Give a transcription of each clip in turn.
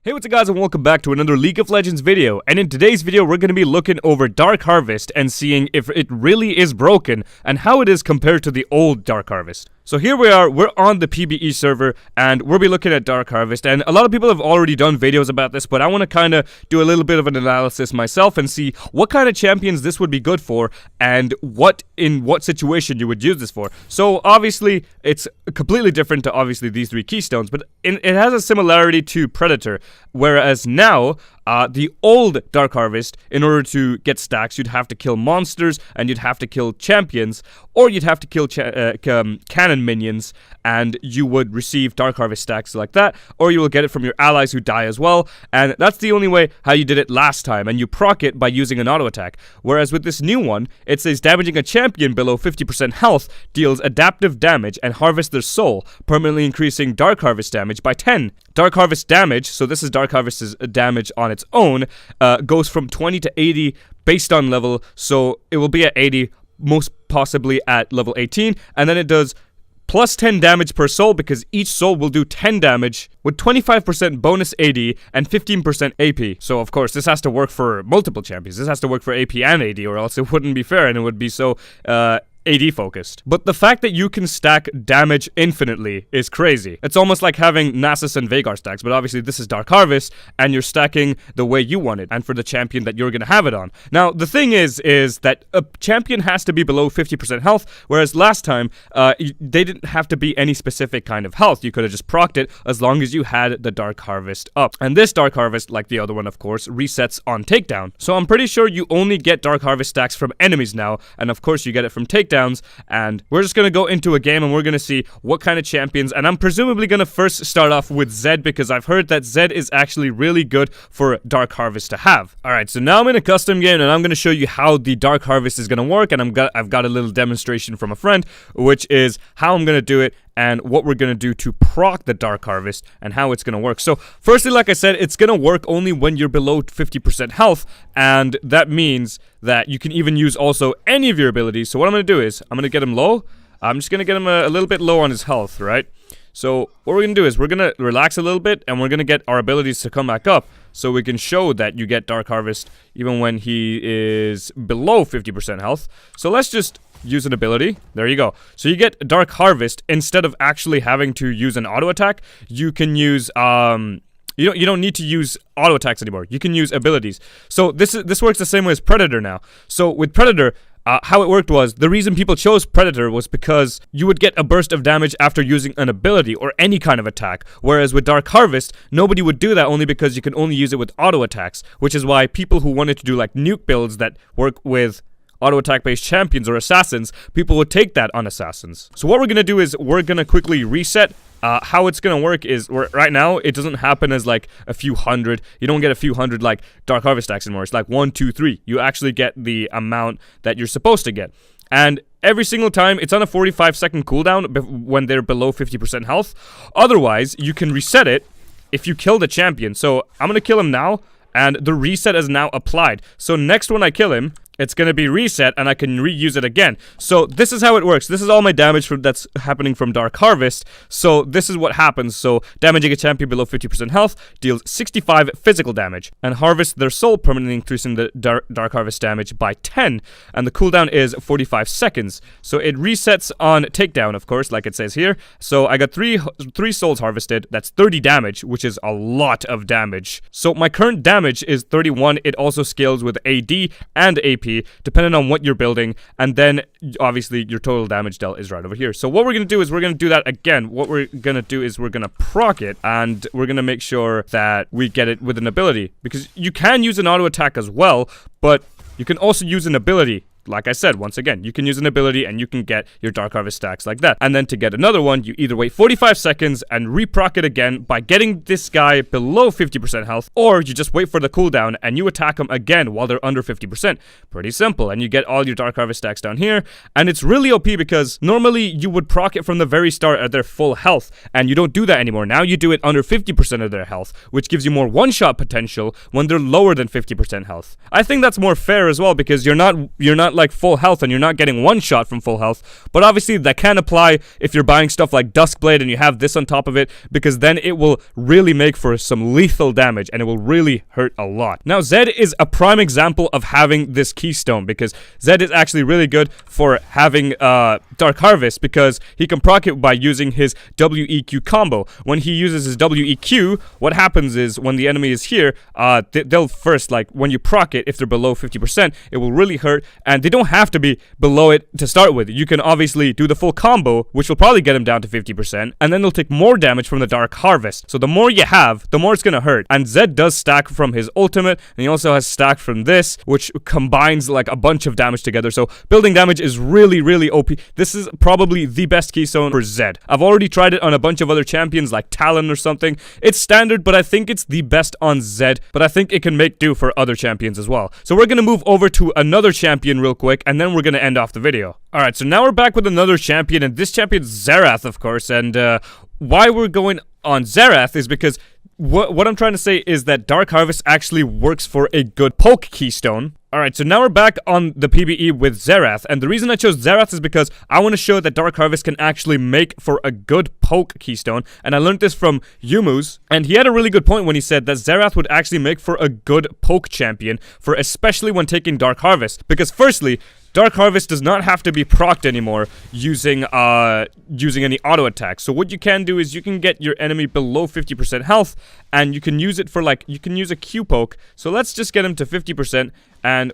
Hey, what's up guys, and welcome back to another League of Legends video. And in today's video, we're going to be looking over Dark Harvest and seeing if it really is broken and how it is compared to the old Dark Harvest. So here we are, we're on the PBE server, and we'll be looking at Dark Harvest, and a lot of people have already done videos about this, but I want to kind of do a little bit of an analysis myself and see what kind of champions this would be good for, and in what situation you would use this for. So obviously, it's completely different to obviously these three Keystones, but it has a similarity to Predator, whereas now, the old Dark Harvest, in order to get stacks, you'd have to kill monsters, and you'd have to kill champions, or you'd have to kill cannon minions, and you would receive Dark Harvest stacks like that, or you will get it from your allies who die as well, and that's the only way how you did it last time, and you proc it by using an auto attack. Whereas with this new one, it says damaging a champion below 50% health deals adaptive damage and harvests their soul, permanently increasing Dark Harvest damage by 10. Dark Harvest damage, so this is Dark Harvest's damage on its own, goes from 20 to 80 based on level, so it will be at 80, most possibly at level 18, and then it does plus 10 damage per soul because each soul will do 10 damage with 25% bonus AD and 15% AP. So of course this has to work for multiple champions. This has to work for AP and AD, or else it wouldn't be fair and it would be so AD focused. But the fact that you can stack damage infinitely is crazy. It's almost like having Nasus and Veigar stacks, but obviously this is Dark Harvest and you're stacking the way you want it and for the champion that you're gonna have it on. Now the thing is that a champion has to be below 50% health, whereas last time they didn't have to be any specific kind of health. You could have just procced it as long as you had the Dark Harvest up. And this Dark Harvest, like the other one of course, resets on takedown. So I'm pretty sure you only get Dark Harvest stacks from enemies now, and of course you get it from takedown. And we're just gonna go into a game and we're gonna see what kind of champions, and I'm presumably gonna first start off with Zed because I've heard that Zed is actually really good for Dark Harvest to have. Alright, so now I'm in a custom game and I'm gonna show you how the Dark Harvest is gonna work, and I've got a little demonstration from a friend, which is how I'm gonna do it and what we're going to do to proc the Dark Harvest and how it's going to work. So firstly, like I said, it's going to work only when you're below 50% health, and that means that you can even use also any of your abilities. So what I'm going to do is I'm going to get him low. I'm just going to get him a little bit low on his health, right? So what we're going to do is we're going to relax a little bit and we're going to get our abilities to come back up so we can show that you get Dark Harvest even when he is below 50% health. So let's just use an ability. There you go. So you get Dark Harvest instead of actually having to use an auto attack. You can use you don't need to use auto attacks anymore. You can use abilities. So this works the same way as Predator now. So with Predator, how it worked was, the reason people chose Predator was because you would get a burst of damage after using an ability or any kind of attack, whereas with Dark Harvest, nobody would do that only because you can only use it with auto attacks, which is why people who wanted to do like nuke builds that work with auto attack based champions or assassins, people would take that on assassins. So what we're gonna do is we're gonna quickly reset. How it's gonna work is, right now it doesn't happen as like a few hundred. You don't get a few hundred like Dark Harvest stacks anymore. It's like 1, 2, 3. You actually get the amount that you're supposed to get, and every single time it's on a 45-second cooldown when they're below 50% health. Otherwise, you can reset it if you kill the champion. So I'm gonna kill him now, and the reset is now applied. So next when I kill him, it's going to be reset and I can reuse it again. So this is how it works. This is all my damage that's happening from Dark Harvest. So this is what happens. So damaging a champion below 50% health deals 65 physical damage and harvests their soul, permanently increasing the Dark Harvest damage by 10. And the cooldown is 45 seconds. So it resets on takedown, of course, like it says here. So I got three souls harvested. That's 30 damage, which is a lot of damage. So my current damage is 31. It also scales with AD and AP, depending on what you're building, and then obviously your total damage dealt is right over here. So what we're going to do is we're going to do that again. What we're going to do is we're going to proc it, and we're going to make sure that we get it with an ability, because you can use an auto attack as well, but you can also use an ability. Like I said, once again, you can use an ability and you can get your Dark Harvest stacks like that. And then to get another one, you either wait 45 seconds and reproc it again by getting this guy below 50% health, or you just wait for the cooldown and you attack them again while they're under 50%. Pretty simple. And you get all your Dark Harvest stacks down here. And it's really OP because normally you would proc it from the very start at their full health, and you don't do that anymore. Now you do it under 50% of their health, which gives you more one-shot potential when they're lower than 50% health. I think that's more fair as well, because you're not like full health and you're not getting one shot from full health. But obviously that can apply if you're buying stuff like Duskblade and you have this on top of it, because then it will really make for some lethal damage and it will really hurt a lot. Now Zed is a prime example of having this keystone, because Zed is actually really good for having Dark Harvest, because he can proc it by using his WEQ combo. When he uses his WEQ, what happens is when the enemy is here, they'll first, like when you proc it, if they're below 50%, it will really hurt, and they don't have to be below it to start with. You can obviously do the full combo, which will probably get them down to 50%, and then they'll take more damage from the Dark Harvest. So the more you have, the more it's gonna hurt. And Zed does stack from his ultimate, and he also has stack from this, which combines like a bunch of damage together. So building damage is really, really OP. This is probably the best keystone for Zed. I've already tried it on a bunch of other champions like Talon or something. It's standard, but I think it's the best on Zed, but I think it can make do for other champions as well. So we're gonna move over to another champion real quick, and then we're gonna end off the video. Alright, so now we're back with another champion, and this champion's Xerath, of course, and why we're going on Xerath is because what I'm trying to say is that Dark Harvest actually works for a good poke keystone. Alright, so now we're back on the PvE with Xerath, and the reason I chose Xerath is because I want to show that Dark Harvest can actually make for a good poke keystone, and I learned this from Yumu's, and he had a really good point when he said that Xerath would actually make for a good poke champion, for especially when taking Dark Harvest, because firstly, Dark Harvest does not have to be procced anymore using any auto attacks. So what you can do is you can get your enemy below 50% health, and you can use it for you can use a Q poke. So let's just get him to 50%, and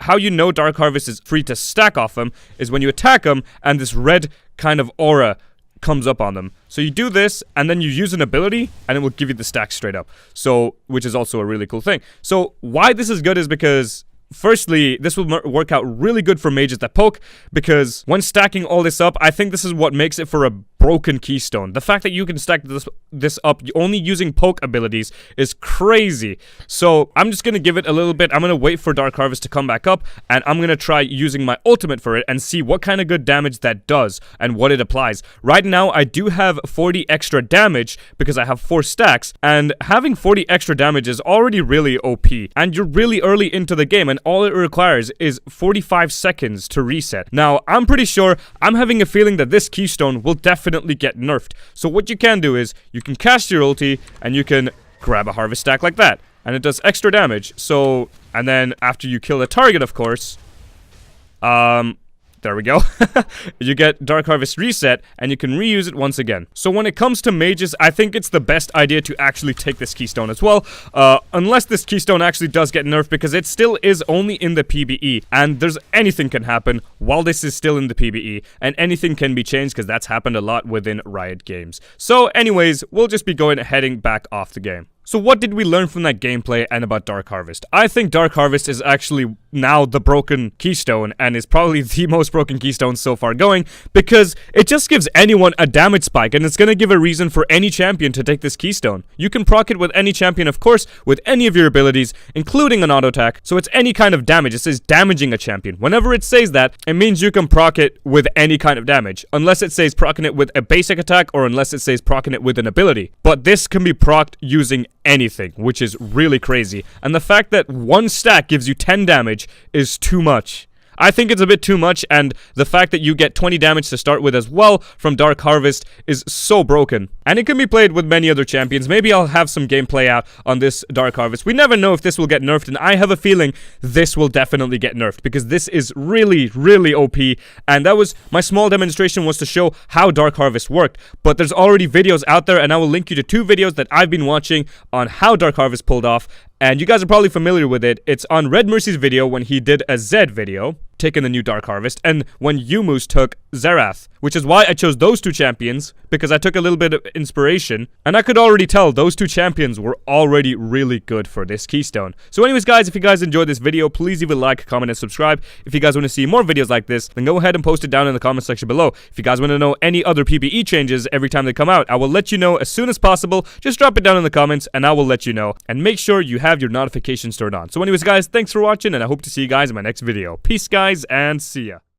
how you know Dark Harvest is free to stack off him is when you attack him and this red kind of aura comes up on them. So you do this, and then you use an ability, and it will give you the stack straight up. So, which is also a really cool thing. So why this is good is because firstly, this will work out really good for mages that poke, because when stacking all this up, I think this is what makes it for a broken keystone. The fact that you can stack this up only using poke abilities is crazy. So I'm just gonna give it a little bit. I'm gonna wait for Dark Harvest to come back up, and I'm gonna try using my ultimate for it and see what kind of good damage that does and what it applies. Right now, I do have 40 extra damage because I have 4 stacks, and having 40 extra damage is already really OP, and you're really early into the game, and all it requires is 45 seconds to reset. Now, I'm pretty sure, I'm having a feeling that this keystone will definitely get nerfed. So what you can do is, you can cast your ulti, and you can grab a harvest stack like that, and it does extra damage. So, and then after you kill the target, of course, there we go. You get Dark Harvest reset, and you can reuse it once again. So when it comes to mages, I think it's the best idea to actually take this keystone as well. Unless this keystone actually does get nerfed, because it still is only in the PvE. And anything can happen while this is still in the PvE. And anything can be changed, because that's happened a lot within Riot Games. So anyways, we'll just be heading back off the game. So what did we learn from that gameplay and about Dark Harvest? I think Dark Harvest is actually now the broken keystone, and is probably the most broken keystone so far going, because it just gives anyone a damage spike, and it's going to give a reason for any champion to take this keystone. You can proc it with any champion, of course, with any of your abilities, including an auto attack, so it's any kind of damage. It says damaging a champion. Whenever it says that, it means you can proc it with any kind of damage, unless it says proccing it with a basic attack, or unless it says proccing it with an ability. But this can be procced using anything, which is really crazy. And the fact that 1 stack gives you 10 damage is too much. I think it's a bit too much, and the fact that you get 20 damage to start with as well from Dark Harvest is so broken. And it can be played with many other champions. Maybe I'll have some gameplay out on this Dark Harvest. We never know if this will get nerfed, and I have a feeling this will definitely get nerfed, because this is really, really OP, and that was my small demonstration, was to show how Dark Harvest worked. But there's already videos out there, and I will link you to 2 videos that I've been watching on how Dark Harvest pulled off, and you guys are probably familiar with it. It's on Red Mercy's video when he did a Zed video, taking the new Dark Harvest, and when Yumu's took Xerath, which is why I chose those 2 champions, because I took a little bit of inspiration, and I could already tell those 2 champions were already really good for this keystone. So anyways, guys, if you guys enjoyed this video, please leave a like, comment, and subscribe. If you guys want to see more videos like this, then go ahead and post it down in the comment section below. If you guys want to know any other PvE changes every time they come out, I will let you know as soon as possible. Just drop it down in the comments, and I will let you know. And make sure you have your notifications turned on. So anyways, guys, thanks for watching, and I hope to see you guys in my next video. Peace, guys, and see ya.